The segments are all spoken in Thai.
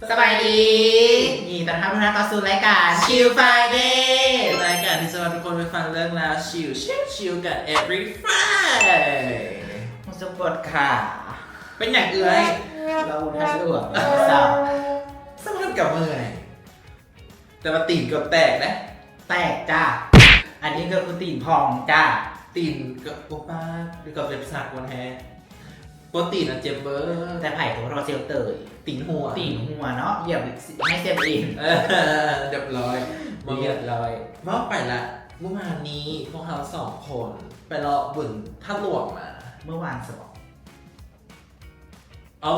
สบายดีนี่ตอนรับทุกท่านเข้าสู่รายการชิลไฟเดย์รายการที่จะพาทุกคนไปฟังเรื่องราวชิลกับ Every Friday มุสปดค่ะ เป็นอย่างอื่น เราท่านหลวงสาว สำคัญกับมือไงแต่ว่าตีนเกือบแตกนะ แตกจ้าอันนี้ก็คือตีนพองจ้า ตีนกับโอป้าหรือกับเล็บสักวันแฮโปรตีนอะเจ็บเบอร์ แต่ไผ่ของเราเซลเตย ตีนหัว ตีนหัวเนาะเหยียบให้เซฟเอง เรียบร้อย เรียบร้อย ว่าไปละเมื่อวานนี้พวกเรา2 คนไปรอบุญท่าหลวงมา เมื่อวานสอบ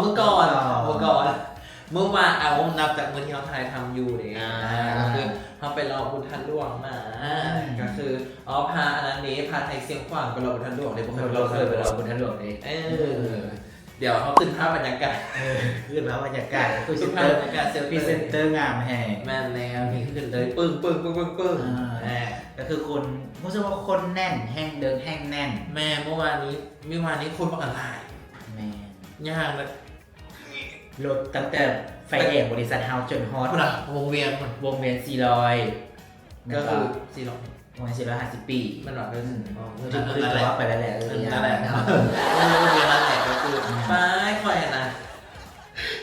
เมื่อก่อนเมื่อวานเอานับจากมือที่เราถ่ายทำอยู่เนี่ยก็คือเขาไปรอบุญทันหลวงมาก็คือพาอันนี้พาไทยเสียงขวางไปรอบุญทันหลวงเลย เราเคยไปรอบนถนนเลย เดี๋ยวเขาขึ้นภาพบรรยากาศ ขึ้นมาบรรยากาศคือ ขึ้นภาพบรรยากาศเซล พรีเซนเตอร์งามแห่ง แม่นแล้วนี่ขึ้นเลยปึ้งก็คือคนรู้สึกว่าคนแน่นแห้งเดินแห้งแน่น แม่เมื่อวานนี้คนบักอะไร แม่ ย่างเลย รถตั้งแต่ไฟแดงบริษัทเฮาจนฮอต คุณอะวงเวียน วงเวียน400 ก็คือ400วงเวียน450 ปี มันหรอเป็น ถึงคือว่าไปแล้วแหละ นั่นแหละวงเวียนนั่นแหละก็คือไม่ค่อยนะ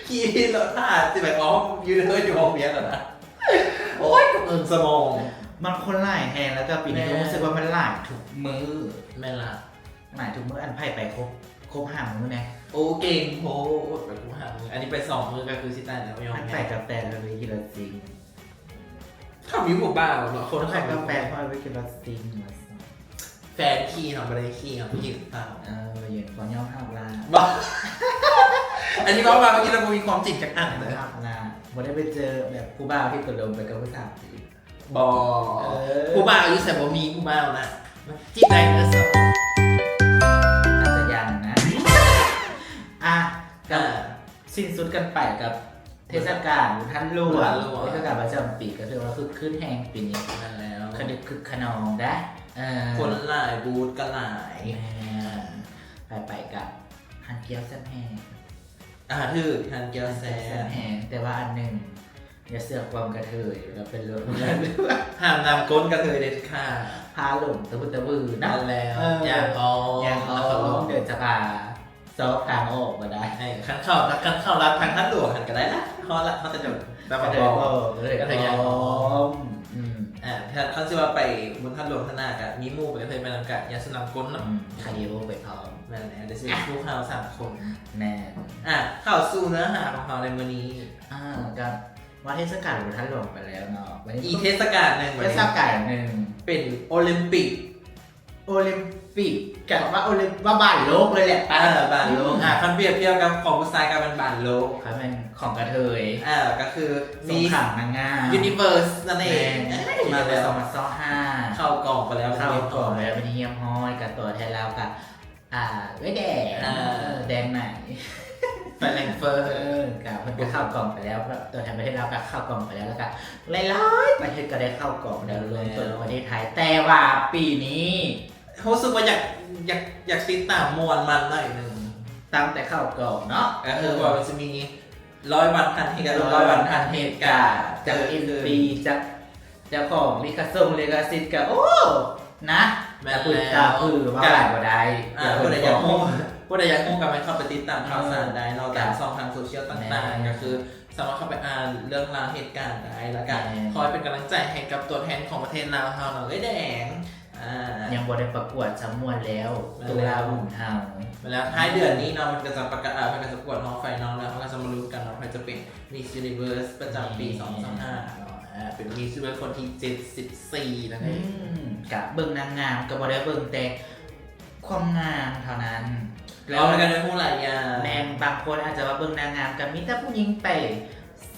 ขี่รถผ่านสิแบบยืนเลยอยู่วงเวียนแล้วนะโอ๊ยกับเงินสมอง มันคนหลายแห่งแล้วก็ปีนี้รู้สึกว่ามันหลายทุกมือ แม่ละ หลายทุกมืออันไพ่ไปครบ5 มื้อไง โอ้เก่งโหไปกูหามืออันนี้ไป2 มือก็คือซิต้าแล้วยอม อันไพ่กาแฟเราไปกินรสจริง ข้าวมิ้วหมู่บ้านเหรอคน อันไพ่ ขับ กาแฟพอไปกินรสจริง แฟนขี้เนาะไม่ได้ขี้เนาะผู้หญิงเปล่า อย่างตอนย่อมห้าลา บ้าอันนี้บ้าเมื่อกี้เรามีความจริงจากอ่างเลย ห้าลาบ่ได้ไปเจอแบบผู้บ่าวที่ตกลงไปกับผู้สาว บอผู้บ้าอายุแต่บ่มีผู้บ้านะจีบได้เนอะสอง น่าจะยังนะกับสิ้นสุดกันไปกับเทศกาลท่านหลวงเทศกาลประจำปีก็ถือว่าคือขึ้นแห่งปีนี้ นั่นแล้ว คดึกคึกขนองได้คนหลายบูธก็หลาย ไปกับฮันเกียวแซ่บแห้ง ถือทันเกียวแซ่ แห้งแต่ว่าอันหนึ่งอย่าเสือกความกระเทยเราเป็นเรื่อง ห้ามนำก้นกระเทยเด็ดขาด พาหลงตะบือนะ นั่นแล้วอย่างอย่างเดินจะพาซอฟทางออกมาได้ ขั้นเข้ารับทางท่านหลวงหันกันได้ละเขาจะจบแบบบอกเลยก็เลยอย่างถ้าเขาจะว่าไปบนท่านหลวงท่านนากับมีมูไปเคยไปนำกันยาสนามก้นเนาะ คาร์ดิโอไปพร้อม นั่นแหละเดี๋ยวจะมีผู้ข่าว3 คน แน่ เข้าสู่เนื้อหาของเราในวันนี้ กับว่าเทศกาลของท่านหลวงไปแล้วเนาะ อีเทศกาลหนึ่ง เทศกาลหนึ่ง เป็นโอลิมปิกกับว่าว่าบ้านโลกเลยแหละ บานโลกคันเปรียบเทียบกับของผู้ชายกับเป็นบานโลก เขาเป็นของกระเทย ก็คือ สงครามนางงาม ยูนิเวิร์สนั่นเองมาแล้ว 2025 เข้ากล่องไปแล้ว เข้ากล่องแล้วเป็นเยี่ยมห้อยกับตัวแทนเรากับไว้แดงแดงไหน แฟนแรงเฟอร์ กับเพิ่นก็เข้ากล่องไปแล้วตัวแทนประเทศเราก็เข้ากล่องไปแล้วแล้วก็หลายๆประเทศก็ได้เข้ากล่องแล้วรวมตัวประเทศไทยแต่ว่าปีนี้รู้สึกว่าอยากติดตามมวลมันหน่อยนึง ตั้งแต่เข้ากล่องเนาะว่ามันจะมี100 วันทันเหตุการณ์100 วันทันเหตุการณ์ จากอินปีจากเจ้าของลิขสิทธิ์กับโอ้นะแต่พูดว่าหลายบ่ได้ผู้ใดอยากงงกับมันเข้าไปติดตามข่าวสารได้เราตามช่องทางโซเชียลต่างๆก็คือสามารถเข้าไปอ่านเรื่องราวเหตุการณ์ได้แล้วกันคอยเป็นกำลังใจให้กับตัวแทนของประเทศลาวเฮาหน่อยแดงยังบ่ได้ประกวดจำมวนแล้วตัวลาวหุ่นเฮาแล้วท้ายเดือนนี้เนาะมันก็จะประกาศมันก็จะประกวดน้องไฟน้องแล้วเขาก็จะมาลุ้นกันว่าใครจะเป็น Miss Universe ประจำปี2025เนาะเป็น Miss Universe คนที่74นั่นเองกับเบิ่งนางงามก็บ่ได้เบิ่งแต่ความงามเท่านั้นแล้วมันก็ได้ผู้หลายอย่างแม่บางคนอาจจะว่าเบิ่งนางงามกับมีแต่ผู้หญิงไป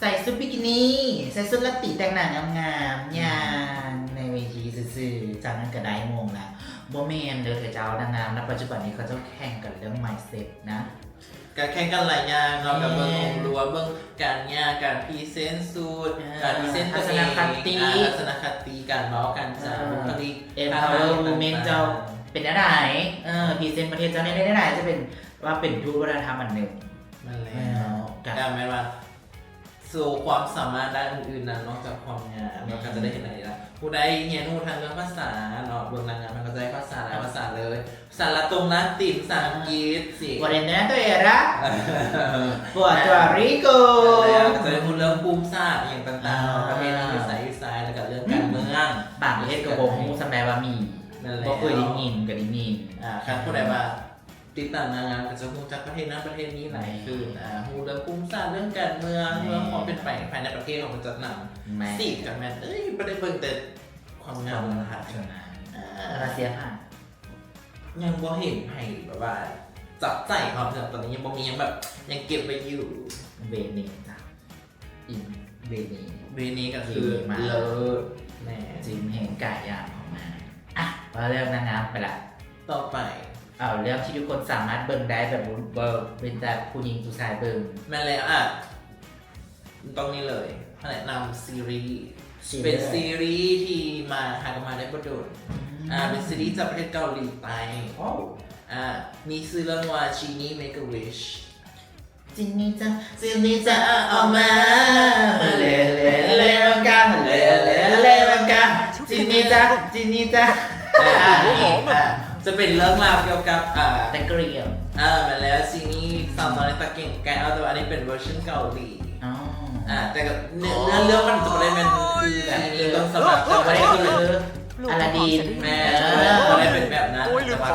ใส่ชุดบิกินี่ใส่ชุดลาติแต่งหน้างามๆย่างในเวทีซื่อๆจากนั้นก็ได้มงละบ่แม่นเด้อเจ้านางงามณปัจจุบันนี้เขาจะแข่งกันเรื่อง mindset นะการแข่งกันหลายอย่างเนาะกับเบิ่งองค์รวมเบิ่งการการพรีเซนต์สูตรการพรีเซนต์ตัวเองทัศนคติการเมาส์กันจ้าบุคลิกempowerment เจ้าเป็นอะไรพรีเซนต์ประเทศเจ้าได้ได้จะเป็นว่าเป็นทูตวัฒนธรรมอันหนึ่งมันแล้วการไม่ว่า โชว์ความสามารถด้านอื่นๆนั้นนอกจากความงามเราก็จะได้เห็นอะไรล่ะผู้ใดเรียนรู้ทางเรื่องภาษาเนาะเบื้องนางงามมันก็จะได้ภาษาหลายภาษาเลยภาษาละตินภาษาอังกฤษสิ Guardianeto era Puerto Rico แล้วก็จะได้พูดเรื่องภูมิศาสตร์อย่างต่างๆประเทศนี้อยู่ไซด์แล้วก็เรื่องการเมือง บางประเทศก็บ่ฮู้สำได้ว่ามี นั่นแหละ บ่เคยได้ยินก็ได้ยิน ครับผู้ใดว่าติดตามนางงามก็จะรู้จักประเทศนั้นประเทศนี้หลายขึ้นรู้เรื่องภูมิศาสตร์เรื่องการเมืองเรื่องความเป็นไปภายในประเทศของมันจะนำสิกับแมนไม่ได้เบิ่งแต่ความงามนะฮะ รัสเซียผ่าน ยังบ่เห็นให้แบบว่าจับใจความเถอะตอนนี้ยังบ่มียังแบบยังเก็บไว้อยู่ เวเนจ้ะอินเวเน เวนี้ก็คือเลิศแน่ จิมแห่งกายยามของมาอ่ะมาเรื่องนางงามไปละ ต่อไป เอาเรื่องที่ทุกคนสามารถเบิ่งได้แบบเป็นแต่ผู้หญิงผู้ชายเบิ่ง แม่แล้วตรงนี้เลยแนะนำซีรีส์ ซีรีส์ เป็นซีรีส์ที่มาหากันมาได้ประโดดเป็นซีรีส์จากประเทศเกาหลีใต้ โอ้ มีชื่อเรื่องว่า Genie Make a Wish จินนี่จ้ะจินนี่จ้ะออกมาเลเลเลมังกาเลเลเลมังกาจินนี่จ้ะจินนี่จ้ะ จะเป็นเรื่องราวเกี่ยวกับตะเกียบ มาแล้วซีนี่สาวน้อยตะเก่งแกเอาแต่ว่าอันนี้เป็นเวอร์ชันเกาหลี อ๋อ แต่กับเนื้อเรื่องมันจะไม่ได้เป็นคือซีนี่ต้นฉบับจะไม่ได้คือ อลาดีน แม่ไม่ได้เป็นแบบนั้นแต่ว่า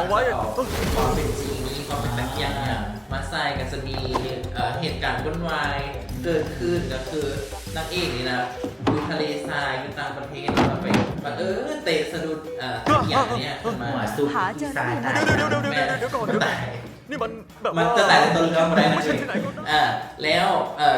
ความเป็นจีนี่ความเป็นตะเกียงเนี่ยมาใส่ก็จะมีเหตุการณ์วุ่นวายเกิดขึ้นก็คือนางเอกนี่นะอยู่ทะเลทรายอยู่ต่างประเทศแล้วไปเตะสะดุดตะเกียงเนี้ยขึ้นมา หัวซุปที่สายตาย แม่ตาย นี่มันแบบ มันจะตายในตัวเรื่องอะไรนะคือแล้ว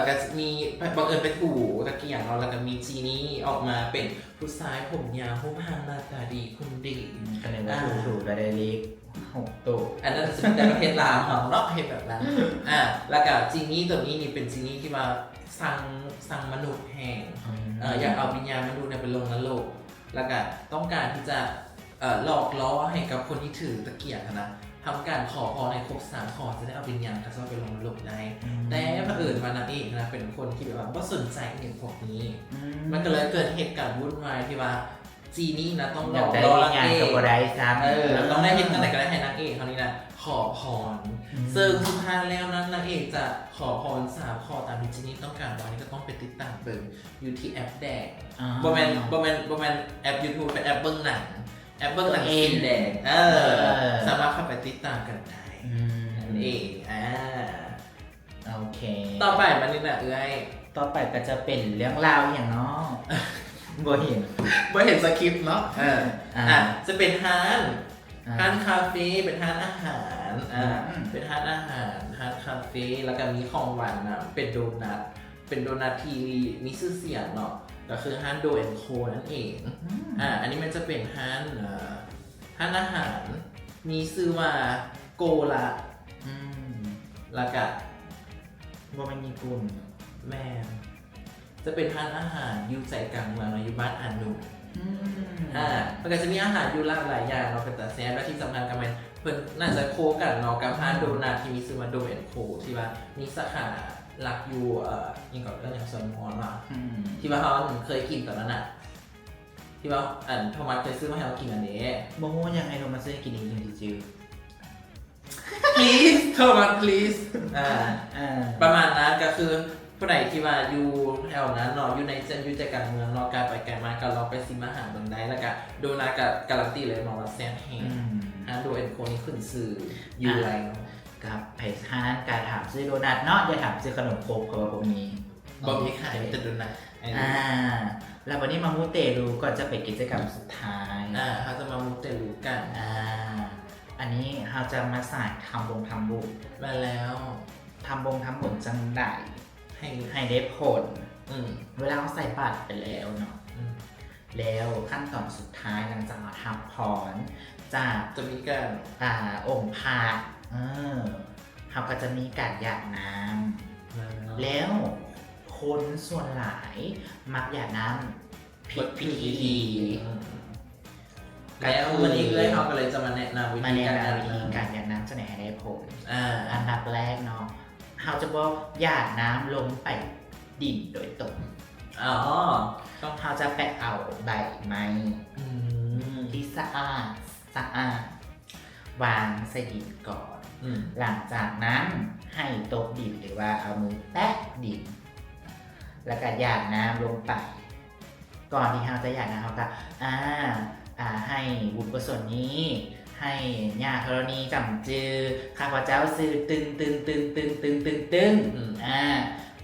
ก็มีบังเอิญไปถูตะเกียงเราแล้วก็มีจีนี่ออกมาเป็นผู้ชายผมยาวผมห่างหน้าตาดีคุณดี คะแนนว่าถูกได้เล็ก6ตัว อันนั้นจะเป็นในประเทศลาวของเนาะเห็นแบบนั้นแล้วก็จีนี่ตัวนี้นี่เป็นจีนี่ที่มาสั่งมนุษย์แห่งอยากเอาวิญญาณมนุษย์ไปลงนรกแล้วก็ต้องการที่จะหลอกล้อให้กับคนที่ถือตะเกียงนะทำการขอพรในครบ3ข้อจะได้เอาวิญญาณกระซ่าไปลงนรกได้แต่เผอิญมานางเอกนะเป็นคนที่แบบว่าไม่สนใจเรื่องพวกนี้มันก็เลยเกิดเหตุการณ์วุ่นวายที่ว่าจีนี่นะต้องหลอกล่อนางเอกต้องได้เห็นกันไหนก็ได้ให้นางเอกเขานี่นะขอพรซึ่งสุดท้ายแล้วนั้นนางเอกจะขอพร3ข้อตามที่จีนี่ต้องการวันนี้ก็ต้องไปติดตามเบิ่งอยู่ที่แอปแดงบ่แม่นแอป YouTube เป็นแอปเบิ่งหนังสีแดงสามารถเข้าไปติดตามกันได้นั่นเองโอเค ต่อไปมันนี่นะต่อไปก็จะเป็นเรื่องราวอย่างเนาะบ่เห็นสคริปต์เนาะจะเป็นร้านคาเฟ่เป็นร้านอาหารเป็นร้านอาหารร้านคาเฟ่แล้วก็มีของหวานนะเป็นโดนัทที่มีชื่อเสียงเนาะก็คือร้านโดแอนโคนั่นเองอันนี้มันจะเป็นร้านอาหารมีชื่อว่าโกละแล้วก็บ่แม่นญี่ปุ่นแม่จะเป็นร้านอาหารอยู่ใจกลางเมืองอยู่บ้านอานุมันก็จะมีอาหารอยู่หลากหลายอย่างเราเป็นแต่แซ่บและที่สำคัญกันมันเพิ่นน่าจะโคกันเนาะกับร้านโดนัทที่มีชื่อว่าโดแอนโคที่ว่ามีสาขาหลักอยู่ยังก่อนเรื่องอย่างสมอนว่าที่ว่าเขาเคยกินตอนนั้นน่ะที่ว่าโทมัสเคยซื้อมาให้เรากินอันนี้บ่ฮู้ยังไงโทมัสซื้อกินอีกจริงๆ please โทมัส please ประมาณนั้นก็คือผู้ใดที่ว่าอยู่แถวนั้นเนาะอยู่ใจกลางเมืองเนาะการไปไกลมาก็ลองไปซิมอาหารเบิ่งได้แล้วก็โดนัทกับการันตีเลยเนาะว่าแซ่บแฮงโดแอนโคนี่ขึ้นชื่ออยู่ไรเนาะกับไผ่ฮานการถามซื้อโดนัทเนาะอย่าถามซื้อขนมครกเพราะว่าพวกนี้บ่มีขายแต่โดนัทแล้ววันนี้มามูเตลูก็จะเป็นกิจกรรมสุดท้ายเขาจะมามูเตลูกันอันนี้เราจะมาสายทำบุญมาแล้วทำบุญจังได้ให้ได้ผลเวลาเราใส่บาตรไปแล้วเนาะแล้วขั้นตอนสุดท้ายหลังจากเราทำพรจะมีการองค์พระเขาก็จะมีการหยาดน้ำแล้วคนส่วนหลายมักหยาดน้ำผิดพิธีแล้ววันนี้เลยเขาก็เลยจะมาแนะนำวิธีการหยาดน้ำจะไหนให้ได้ผลอันดับแรกเนาะเขาจะบอกหยาดน้ำลงไป ดินโดยตรง อ๋อ เขาจะไปเอาใบไม้ที่สะอาดวางใส่ดินก่อน หลังจากนั้นให้ตบดินหรือว่าเอามือแตะดิน แล้วก็หยาดน้ำลงไป ก่อนที่เราจะหยาดน้ำเขาก็ให้บุญกุศลนี้ ให้ญาติธรณีจำจือข้าพเจ้าซื้อตึง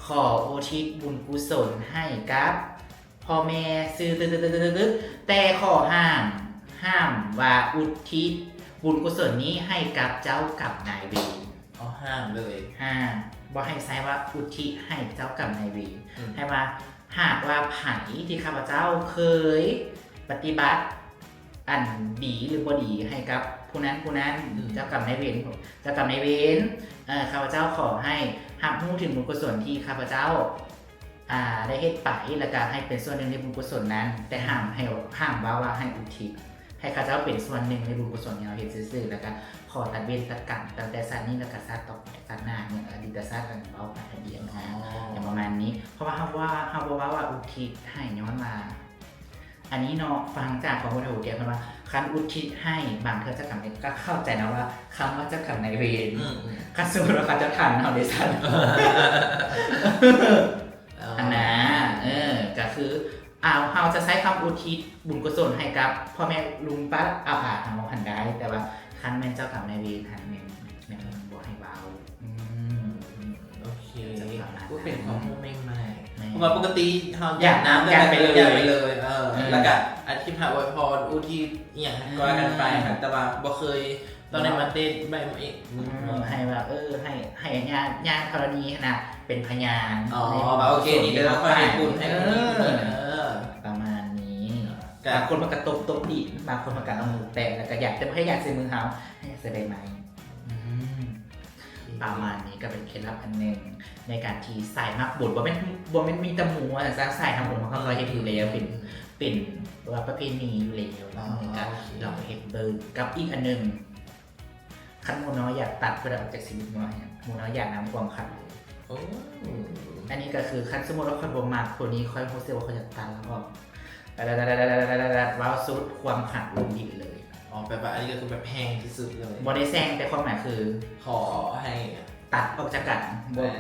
ขออุทิศบุญกุศลให้กับพ่อแม่ซื้อตึงแต่ขอห้ามว่าอุทิศบุญกุศลนี้ให้กับเจ้ากับนายเวร อ๋อห้ามเลย บอกให้ใช้ว่าอุทิศให้เจ้ากับนายเวรให้ว่าหากว่าไผ่ที่ข้าพเจ้าเคยปฏิบัติอันดีหรือบ่ดีให้กับผู้นั้นเจ้ากรรมนายเวรข้าพเจ้าขอให้หากรู้ถึงบุญกุศลที่ข้าพเจ้าได้เฮ็ดไปแล้วก็ให้เป็นส่วนหนึ่งในบุญกุศลนั้นแต่ห้ามว่าให้อุทิศให้ข้าพเจ้าเป็นส่วนหนึ่งในบุญกุศลที่เราเฮ็ดซื่อๆแล้วก็ขอตัดเวรตัดกรรมตั้งแต่ชาตินี้แล้วก็ชาติต่อไปชาติหน้าเนี่ยอดีตชาติกันเว้าไปทะเบียนอย่างประมาณนี้เพราะว่าเขาว่าอุทิศให้ย้อนมาอันนี้เนาะฟังจากของพุทธอุเดียนว่าคันอุทิศให้บางเธอจะกรรมก็เข้าใจนะว่าคำว่าเจ้ากรรมนายเวรคันสมมติว่าเขาจะทันเขาได้ทันอันนั้นก็คือเราจะใช้คำอุทิศบุญกุศลให้กับพ่อแม่ลุงป้าอาภาทางหันได้แต่ว่าคันแม่นเจ้ากรรมนายเวรทันแม่นบอกให้เบาโอเคก็เป็นของโมเมนต์ใหม่เพราะว่าปกติเขาอยากน้ำไปเลยแล้วก็อธิษฐานอวยพรอุทิศอย่างก็กันไปครับแต่ว่าบ่เคยตอนในมันเต้นใบอีกให้ว่าให้ญาติธรณีนะเป็นพยานโอเคนี่เดี๋ยวเราค่อยให้คุณให้ประมาณนี้บางคนมันกระตบดินบางคนมันกระเอามือแตะแล้วก็อยากจะให้อยากใส่มือเขาให้ใส่ใบไม้ประมาณนี้ก็เป็นเคล็ดลับอันหนึ่งในการที่ใส่มักบุญว่าไม่มีตะมูแต่จะใส่ทำบุญของเขาเราเห็นอยู่แล้วเป็นว่าประเพณีอยู่แล้วกับเราเห็นเบิร์กับอีกอันหนึ่งคันมูน้อยอยากตัดเพื่อออกจากชีวิตน้อยมูน้อยอยากนำความขัดอันนี้ก็คือคันสมมติว่าคนบ่มากคนนี้ค่อยโพสต์ว่าเขาจะตัดแล้วก็ว้าวสุดความขัดลงดินเลยแบบว่าอันนี้ก็คือแบบแห้งที่สุดเลยบอได้แซงแต่ความหมายคือขอให้ตัดออกจากกัน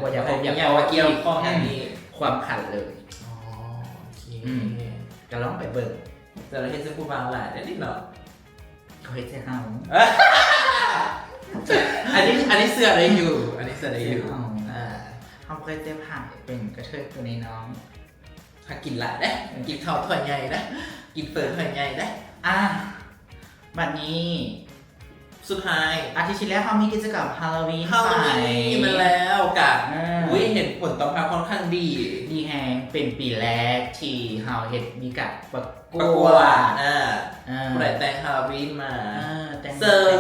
บ่อยากเกี่ยวข้องอันนี้ความขัดเลยโอเคจะลองไปเบิ่งแต่เราเห็นซึ่งผู้บางหลายได้นิดหน่อยเขาเห็นใช่เขาอันนี้เสื้ออะไรอยู่เขาเคยเจ็บหายเป็นกระเทยตัวนี้น้องถ้ากินหลายได้กินข้าวถ้วยใหญ่ได้กินเปิดถ้วยใหญ่ได้บัดนี้สุดท้ายอาทิตย์ที่แล้วเขามีกิจกรรมฮาโลวีนมาแล้วกับเห็นผลตอบรับค่อนข้างดีแฮงเป็นปีแรกที่เขาเห็นมีการประกวดผู้ใดแต่งฮาโลวีนมาซึ่ง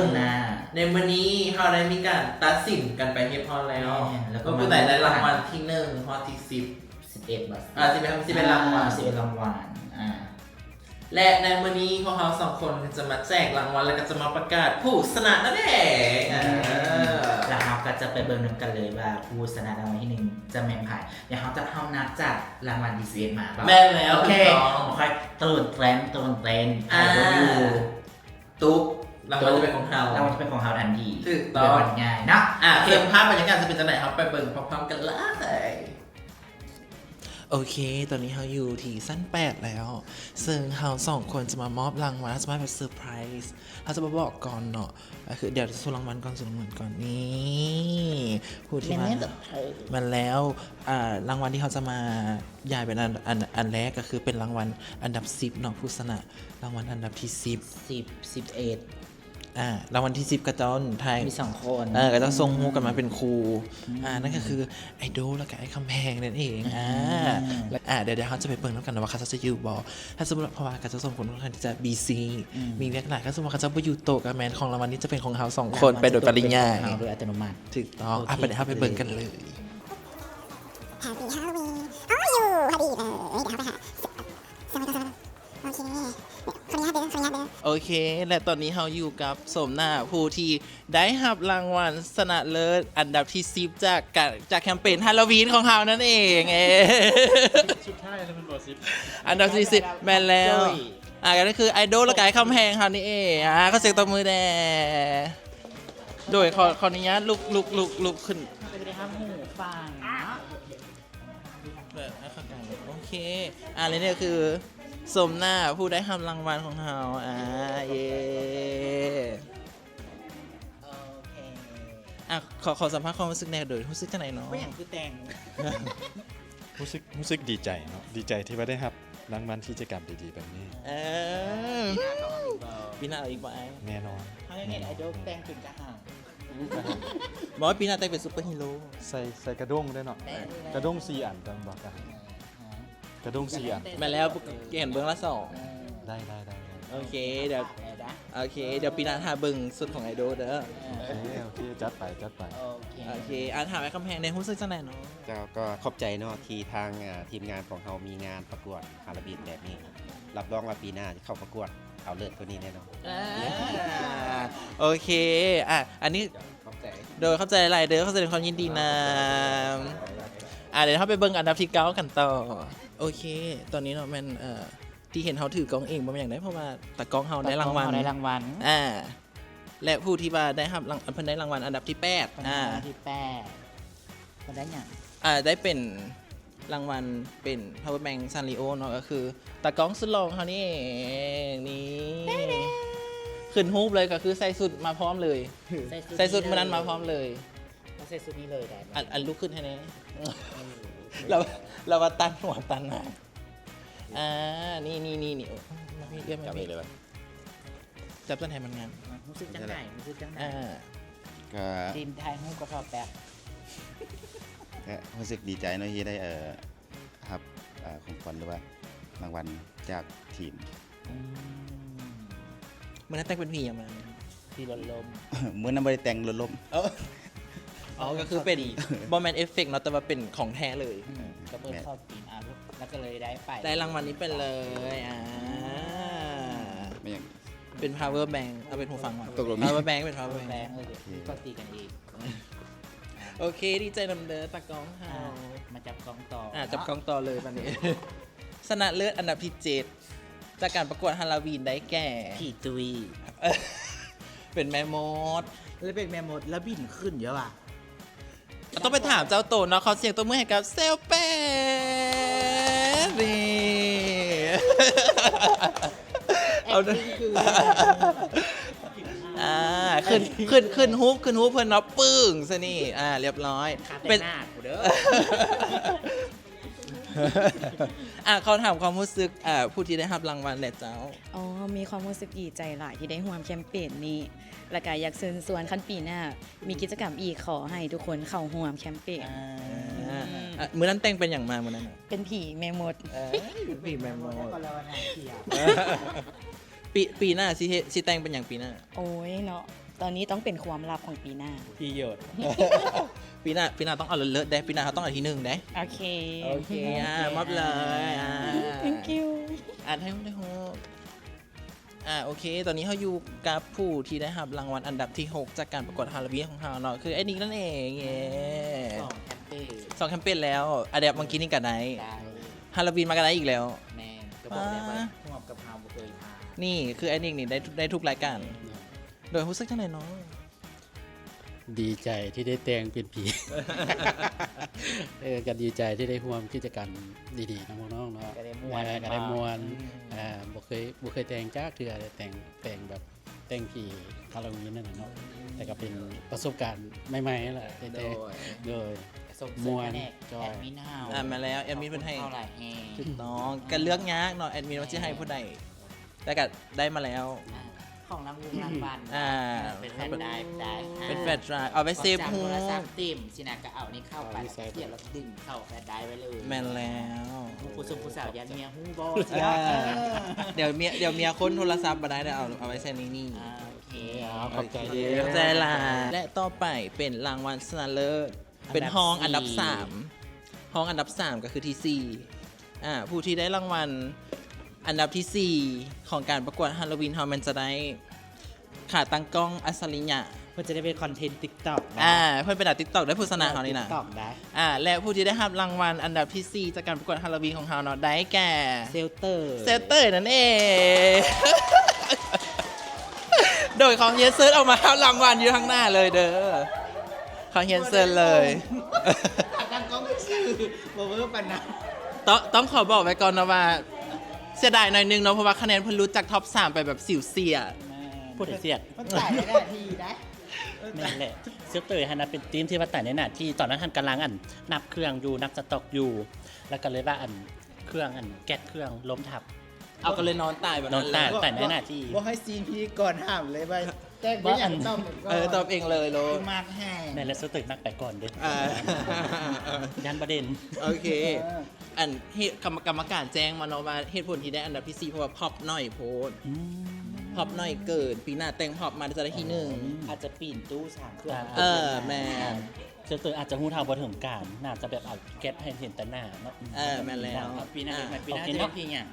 ในวันนี้เขาได้มีการตัดสินกันไปเรียบร้อยแล้วก็ผู้ใดได้รางวัลที่1 ข้อที่11บาท11รางวัลและในวันนี้พวกเรา2 คนจะมาแจกรางวัลแล้วก็จะมาประกาศผู้ชนะนั่นเองแล้วเราก็จะไปเบิ่งนำกันเลยว่าผู้ชนะรางวัลที่1จะแม่นไผเดี๋ยวเขาจะเอานับจากรางวัลที่11มาแม่นแล้วโอเคค่อยตื่นเต้นอยู่ตุ๊กรางวัลจะเป็นของเราทันทีถูกต้องง่ายนะเตรียมภาพบรรยากาศจะเป็นจังได๋ครับไปเบิ่งพร้อมๆกันเลยโอเคตอนนี้เราอยู่ที่ชั้น8แล้วซึ่งเรา2 คนจะมามอบรางวัลจะมาเป็นเซอร์ไพรส์เราจะมาบอกก่อนเนาะคือเดี๋ยวจะส่งรางวัลก่อนนี่ผู้ที่มาแล้วรางวัลที่เขาจะมาย้ายเป็นอันแรกก็คือเป็นรางวัลอันดับ10เนาะผู้ชนะรางวัลอันดับที่11รางวัลที่10กระจอนไทยมี2 คนก็จะส่งฮู้กันมาเป็นครูนั่นก็คือไอโดแล้วก็ไอคำแพงนั่นเองเดี๋ยวเขาจะไปเบิ่งแล้วกันว่าเขาจะอยู่บ่ถ้าสมมติเพราะว่าเขาจะส่งผลค่อนข้างที่จะ BC มีเรียกหลายถ้าสมมติเขาจะบ่อยู่โตะกับแมนของรางวัลนี้จะเป็นของเขา2 คนไปโดยปริยายโดยอัตโนมัติถูกต้องไปเดี๋ยวเขาไปเบิ่งกันเลย Happy Halloween อยู่พอดีเลยเดี๋ยวเขาไปหาโอเคคนนี้เป็น ขออนุญาตเด้อ โอเค และตอนนี้เราอยู่กับสมหน้าผู้ที่ได้รับรางวัลชนะเลิศอันดับที่10จากแคมเปญฮาโลวีนของเรานั่นเองสุดท้ายแล้วมันบอกสิบ อันดับที่10แม่นแล้วก็คือไอดอลและกายคำแพงเขานี่เองก็เสียงตบมือแด่โดยขออนุญาตลุกขึ้น ไปได้ห้ามหูฟัง แบบให้เข้าใจโอเคแล้วเนี่ยคือสมหน้าผู้ได้รับรางวัลของเราเย้ โอเค ขอสัมภาษณ์ความรู้สึกแนวโดยรู้สึกจังไหนเนาะ ไม่อย่างคือแต่ง รู้สึกดีใจเนาะดีใจที่ว่าได้รับรางวัลกิจกรรมดีๆแบบนี้ ปีหน้าเอาอีกบ่ไอ้ แน่นอน เขาเห็นไอดอลแต่งถึงกระหัง บอกว่าปีหน้าแต่งเป็นซูเปอร์ฮีโร่ ใส่กระด้งได้เนาะกระด้ง4 อันจังบอกกันกระด้ง4 อัน มาแล้วเห็นเบื้องละสอง ได้ โอเคเดี๋ยวปีหน้าหาเบิ่งสุดของไอดอลเด้อ โอเคจัดไป โอเคถามไอ้คำแพงในรู้สึกจังไหนเนาะ ก็ขอบใจเนาะที่ทางทีมงานของเรามีงานประกวดฮาลาบินแบบนี้รับรองว่าปีหน้าจะเข้าประกวดเอาเลิศกว่านี้แน่นอน โอเคอันนี้ ขอบใจ โดยเข้าใจหลายเด้อเข้าใจในความยินดีนะเดี๋ยวเขาไปเบิ่งอันดับที่9กันต่อโอเค ตอนนี้เนาะแม่นที่เห็นเขาถือกล้องเองบ่แม่นอย่างไรเพราะว่าตากล้องเขาได้รางวัล ได้รางวัล และผู้ที่ว่าได้รับเพิ่นได้รางวัลอันดับที่8ที่8คนได้อย่าง ได้เป็นรางวัลเป็น Power Bank Sanrio เนาะก็คือตากล้องสุดหล่อของเขานี่เองนี่ขึ้นรูปเลยก็คือใส่สุดมาพร้อมเลยใส่สุดมันนั้นมาพร้อมเลย ใส่สุดนี้เลยได้ อันลุกขึ้นให้แน่เราว่าตันหัวตันหน้านี่เรียกไม่เลยจับต้นแทนมันงาน รู้สึกจังไหนรู้สึกจังไหน ก็ ทีมไทยหูกระสอบแป๊บ รู้สึกดีใจเนาะที่ได้ครับของขวัญหรือว่ารางวัลจากทีม มันน่าแต่งเป็นผีอย่างมัน ที่ลดลม เมื่อนั้นบริแต่งรถล้ม ก็คือเป็นบอมแมนเอฟเฟกต์เนาะแต่ว่าเป็นของแท้เลย ก็เปิดเข้าทีมแล้วก็เลยได้ไป ได้รางวัลนี้เป็นเลยไม่อย่าง เป็น power bank เอาเป็นหูฟังก่อน ตกลงนี่ power bank เป็น power แบ bank งเลยก็ตีกันอีก โอเคดีใจนำเด้อตากล้องเฮา มาจับกองต่อ จับกล้องต่อเลยวันนี้ ชนะเลิศอันดับที่7จากการประกวดฮาโลวีนได้แก่ พี่ตุย เป็นแม่มด แล้วเป็นแมมมดแล้วบินขึ้นเยอะอ่ะ ต้องไปถามเจ้าโตเนาะเขาเสียงตัวมือให้กับเซลเป้นี่เอาด้วยขึ้นฮุบเพื่อนเนาะปึ้งซะนี่เรียบร้อย เป็นหน้ากูเด้อ เขาถามความรู้สึกผู้ที่ได้รับรางวัลแหละเจ้า มีความรู้สึกดีใจหลายที่ได้ร่วมแคมเปญนี้ และก็อยากเชิญชวนขั้นปีหน้า มีกิจกรรมอีกขอให้ทุกคนเข้าร่วมแคมเปญ มื้อนั้นแต่งเป็นอย่างมามื้อนั้น เป็นผีแม่มด ปีแมมโม ก็แล้วนะเขียว ปีหน้าสิแต่งเป็นอย่างปีหน้า โอ้ยเนาะตอนนี้ต้องเป็นความลับของปีหน้า พี่หยด ปีหน้าต้องเอาเลิศๆได้ปีหน้าเขาต้องเอาที่1ได้ โอเค มอบเลย thank you ให้ได้โฮโอเค ตอนนี้เขาอยู่กับผู้ที่ได้รับรางวัลอันดับที่ 6 จากการประกวดฮาโลวีนของเราเนาะคือไอ้นิกนั่นเองเย้ 2 แคมเปญ2 แคมเปญแล้วเดี๋ยวเมื่อกี้นี่กันไหน ได้ ฮาโลวีนมากันไหนอีกแล้ว แน่ก็บอกแล้วว่าหวบกับเฮาบ่เคยพา นี่คือไอ้นิกนี่ได้ทุกรายการ โดยรู้สึกจังไหนเนาะ ดีใจที่ได้แต่งเป็นผี ก็ดีใจที่ได้ร่วมกิจกรรมดีๆนะน้องๆเนาะ ก็ได้ม่วน ก็ได้มวนบ่เคยแต่งจ้าเทื่อแต่แต่งแบบแต่งผีฮาโลวีนนั่นน่ะเนาะแต่ก็เป็นประสบการณ์ใหม่ๆแหละแต่โดย ส่ง ม่วน จอยแอดมินเฮา มาแล้วแอดมินเพิ่นให้ เท่าไหร่แฮ ถูกต้องกันเลือกยากเนาะแอดมินว่าจะให้ผู้ใดแต่ก็ได้มาแล้ว ของรางวัล เป็นแฟนได้ เป็นแฟลชไดรฟ์เอาไปเซฟ จาก ฮู โทรศัพท์ติ่มสินะก็เอานี่เข้าไปแล้วเขียนแล้วดึงเข้าแฟนได้ไว้เลย แม่นแล้ว ผู้ชมผู้สาวยันเมียฮู้บ่ เดี๋ยวเมียค้นโทรศัพท์มาได้เดี๋ยวเอาไว้ใช้นี่ โอเค ขอบใจ ขอบใจล่ะและต่อไปเป็นรางวัลชนะเลิศเป็นห้องอันดับ 3 ห้องอันดับ 3 ก็คือที่ 4ผู้ที่ได้รางวัล อันดับที่ 4 ของการประกวดฮาโลวีนเฮามันจะได้ขาตั้งกล้องอัศริยะ เพื่อจะได้เป็นคอนเทนต์ TikTok นะ เพื่อนเป็นดับ TikTok ได้โฆษณาเขานี่นะ TikTok ได้ และผู้ที่ได้รับรางวัลอันดับที่ 4 จากการประกวดฮาโลวีนของเฮาเนาะได้แก่ เซลเตอร์ เซตเตอร์นั่นเอง โดยของเฮียเซิร์ชเอามารับรางวัลอยู่ข้างหน้าเลยเด้อของเฮียเซิร์ชเลย ตั้งกล้องชื่อบอกว่าปันนะ ต้องขอบอกไว้ก่อนนะว่าเสียดายหน่อยนึงเนาะเพราะว่าคะแนนเพิ่นรู้จากท็อป 3 ไปแบบสิวเสีย พูดถึงเสียด มันจ่ายได้ทีได้ นั่นแหละเซลเตอร์ฮันนะเป็นทีมที่ว่าแต่ในหน้าที่ตอนนั้นท่านกำลังนับเครื่องอยู่นับสต็อกอยู่ แล้วก็เลยว่าเครื่องแก๊สเครื่องล้มทับ เอาก็เลยนอนตายแบบ น นั้ อน น ตาย เลย แต่ในหน้าที่ ว่าให้ซีนพีก่อนห้ามเลยไปแจ้งไปอย่างต้อม ตอบเองเลยโล มากแห้ง ในและเซลเตอร์นักไปก่อนเด้ อ่า ยันประเด็น โอเค อันกรรมการแจ้งมาเนาะว่าเหตุผลที่ได้อันดับที่ 4 เพราะว่าพอบน้อยโพสพอบน้อยเกินปีหน้าแต่งพอบมาจะได้ที่ อาจจะปีนตู้สามเครื่อง แม่ เซลเตอร์อาจจะหูทางบ่ถึงการน่าจะแบบเอาแก๊สให้เห็นแต่หน้าเนาะ แม่นแล้ว ปีหน้าปีหน้าจะได้พี่เนี่ย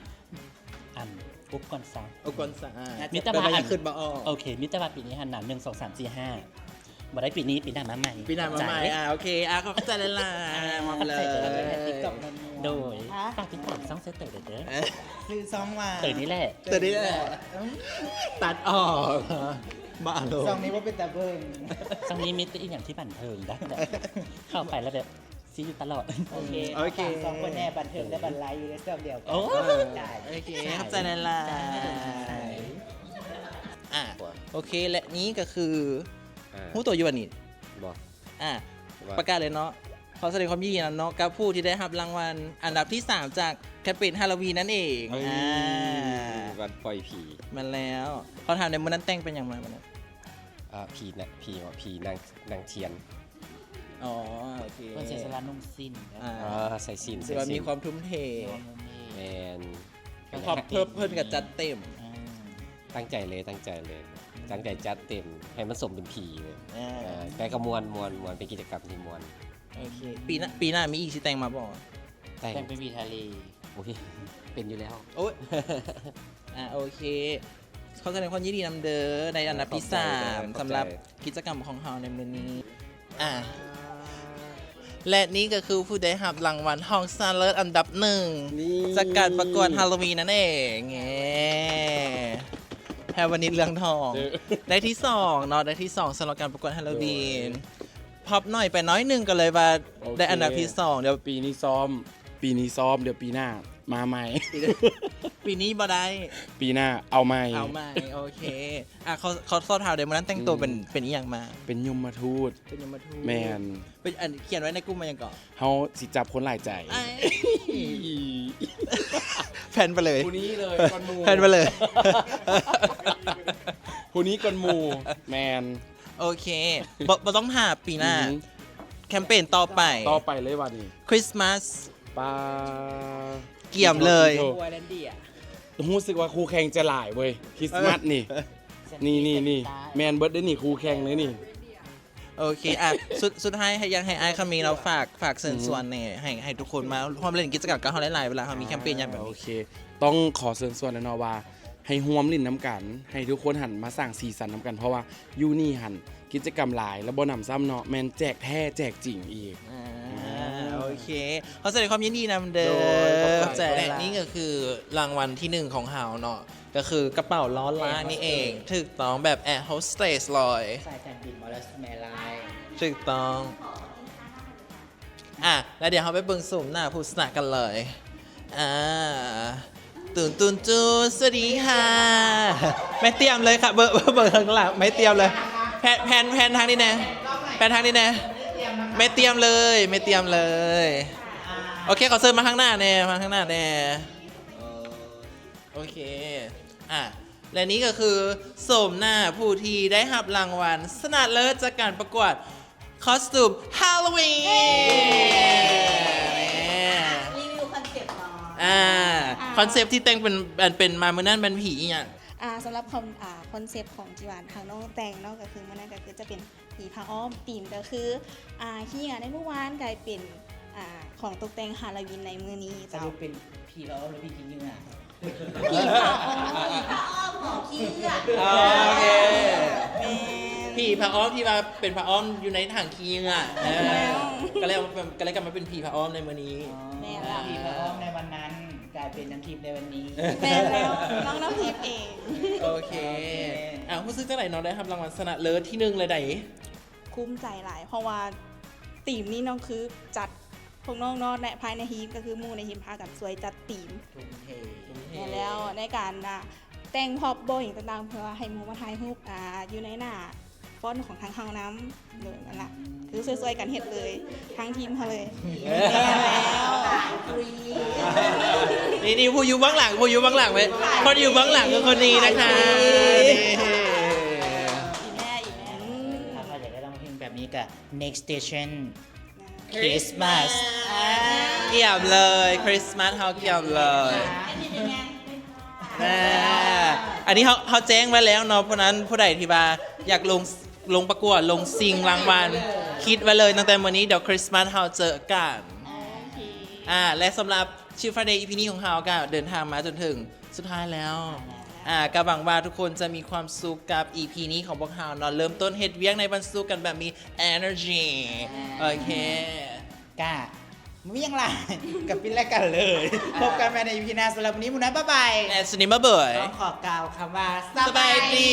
ปุ๊บก่อนซ้ อุปกรณ์สะอาด มิตรบาล ยังขึ้นบ่ออก โอเค มิตรบาลปีนี้หันหนา1 2 3 4 5บ่ได้ปีนี้ปีหน้ามาใหม่ ปีหน้ามาใหม่โอเคเข้าใจแล้วล่ะมาเลย โดยฝากติดตามช่องเซตเตอร์เด้อ คือซองว่า เตอร์นี่แหละ ตัวนี้แหละตัดออกบ้าโล ซองนี้ว่าเป็นตาเบิ้ง ช่องนี้มีแต่อีกอย่างที่บันเทิงได้แบบเข้าไปแล้วแบบซีอยู่ตลอด โอเคซองคนแน่บันเทิงและบันไลอยู่ในเสื้อเดียวกัน โอ้ ได้ โอเคเข้าใจแล้วล่ะโอเคและนี้ก็คือผู้ตัวอยู่วันนี้ บอก ว่า ประกาศเลยเนาะขอแสดงความยินดีนะเนาะกับผู้ที่ได้รับรางวัลอันดับที่ 3 จากแคมเปญฮาโลวีนนั่นเอง วันปล่อยผี มันแล้วเขาถามในมื้อนั้นแต่งเป็นอย่างไรบ้าง ผีนะผีนางเทียน อ๋อโอเค คนเสียสละนุ่งสิ้น ใส่ซีน ถื ใส่ อว่า ซี มี น ความทุ่มเท แมน พอเพิ่นกับจัดเต็ม ตั้งใจจัดเต็มให้มันสมเป็นผีเลย อ่า แต่ก็มวนเป็นกิจกรรมที่มวน โอเคปีหน้ามีอีกสิแต่งมาบ่ แต่ง แต่งเป็นวีทะเล โอ้ยเป็นอยู่แล้ว โอ้ยโอเคเขาแสดงความยินดีนำเด้อในอันดับที่ 3สำหรับกิจกรรมของเราในมื้อนี้และนี่ก็คือผู้ได้รับรางวัลห้องซาเลิศอันดับ 1 จากการประกวดฮาโลวีนนั่นเองแฮวันนี้เรืองทอง ได้ที่2เนาะได้ที่ 2สำหรับการประกวดฮาโลวีนพอบหน่อยไปน้อยหนึงก็เลยว่าได้อันดับที่ 2 เดี๋ยว ปีนี้ซ้อม เดี๋ยวปีหน้ามาใหม่ ปีนี้บ่ได้ ปีหน้าเอาใหม่ เอาใหม่โอเคเขาสอบถามเดี๋ยวมันนั้นแต่งตัวเป็นอีหยังมา เป็นยมทูต เป็นยมทูต แมน เป็นอันเขียนไว้ในกลุ่มมายังก่อน เฮาสิจับคนหลายใจ แฟนไปเลย ผู้นี้เลยก่อนหมู แฟนไปเลย ผู้นี้ก่อนหมูแมน โอเคบ่ต้องหาปีหน้า แคมเปญต่อไป ต่อไปเลยวันนี้ คริสต์มาส ปลา เกี่ยมเลย บัวแลนดี้อ่ะ รู้สึกว่าครูแข่งจะหลายเว้ยคริสต์มาสนี่ นี่แมนเบิร์ดได้นี่ครูแข่งเลยนี่ โอเคสุดท้ายยังให้ไอซ์คามีเราฝากเชิญชวนเนี่ยให้ทุกคนมาร่วมเล่นกิจกรรมกับเขาหลายๆเวลาเขามีแคมเปญอย่างแบบ โอ นี้ เค ต้องขอเชิญชวนแล้วเนาะว่า ให้ห่วมลิ้นน้ำกัน ให้ทุกคนหันมาสร้างสีสันน้ำกัน เพราะว่ายูนี่หันกิจกรรมหลาย แล้วบ่นำซ้ำเนาะแมนแจกแท้แจกจริงอีก โอเคเขาแสดงความยินดีนำเด้ โดยขอบคุณ อและนี่ก็คือรางวัลที่ 1 ของเฮาเนาะก็คือกระเป๋าล้อล้านนี่เองถูกต้องแบบแอร์โฮสเตสเลย สายการบินมอลสแมไลน์ ถูกต้องแล้วเดี๋ยวเราไปเบิ่งสุ่มหน้าผู้ชนะกันเลยตุนจูสวัสดีค่ะไม่เตรียมเลยค่ะเบอร์ทางหลังไม่เตรียมเลยแพนทางนี้แน่แพนทางนี้แน่ไม่เตรียมเลยโอเคขอเชิญมาข้างหน้าแน่โอเคและนี้ก็คือสมหน้าผู้ที่ได้รับรางวัลชนะเลิศจากการประกวดคอสตูมฮาโลวีน รีวิวคอนเซ็ปต์เนาะ คอนเซปต์ที่แต่งเป็นมาเมื่อนั้นเป็นผีอ่ะ สำหรับคอนเซ็ปต์ของจีวานทางน้องแต่งเนาะก็คือมันนั่นก็คือจะเป็นผีผ้าอ้อมธีมก็คือเฮียในเมื่อวานกลายเป็นของตกแต่งฮาโลวีนในมือนี้ จะ เจ้า ดูเป็นผีล้อหรือผีกินเนื้อ ผีพระอ้อม โอเค แม่ ผีพระอ้อมที่ว่าเป็นพระอ้อมอยู่ในถังคีงอ่ะก็เลยกลับมาเป็นผีพระอ้อมในมื้อนี้ แม่แล้ว ผีพระอ้อมในวันนั้นกลายเป็นน้ำทิพย์ในวันนี้ แม่แล้วน้องน้ำทิพย์เอง โอเคผู้ซื้อเจ้าไหนน้องได้ครับรางวัลชนะเลิศที่หนึ่งเลยไหน คุ้มใจหลาย เพราะว่าทีมนี้น้องคือจัดพวกน้องๆในภายในทีมก็คือหมู่ในทีมพากันสวยจัดทีม ทุ่มเท แม่แล้วในการแต่งพอบโบอย่างต่างๆเพื่อให้หมู่มาถ่ายรูปอยู่ในหน้าฟอนต์ของทางเฮาน้ำเลยนั่นแหละคือสวยๆกันเฮ็ดเลยทั้งทีมเขาเลยแม่แล้ว นี่ผู้อยู่เบื้องหลังไว้คนอยู่เบื้องหลังคือคนนี้นะคะ อีแม่อีแม่ ถ้าใครอยากได้ร้องเพลงแบบนี้กับ next station Christmas เกี่ยมเลยคริสต์มาสเขาเกี่ยมเลยอันนี้เขาแจ้งไว้แล้วเนาะเพราะนั้นผู้ใดที่ว่าอยากลงประกวดลงซิงรางวัลคิดไว้เลยตั้งแต่วันนี้เดี๋ยวคริสต์มาสเราเจอกันและสำหรับชิลฟาเดย์ EP นี้ของเราก็เดินทางมาจนถึงสุดท้ายแล้วก็หวังว่าทุกคนจะมีความสุขกับ EP นี้ของพวกเราเนาะเริ่มต้นเฮ็ดเวียงในวันศุกร์กันแบบมี energy โอเค ก้าไม่ยังไรกับพี่แรกกันเลย พบกันใหม่ใน EP หน้าสำหรับวันนี้หมูน้อยบ๊ายบาย แอนสนิมาเบย ต้องขอกล่าวคำว่า สบายดี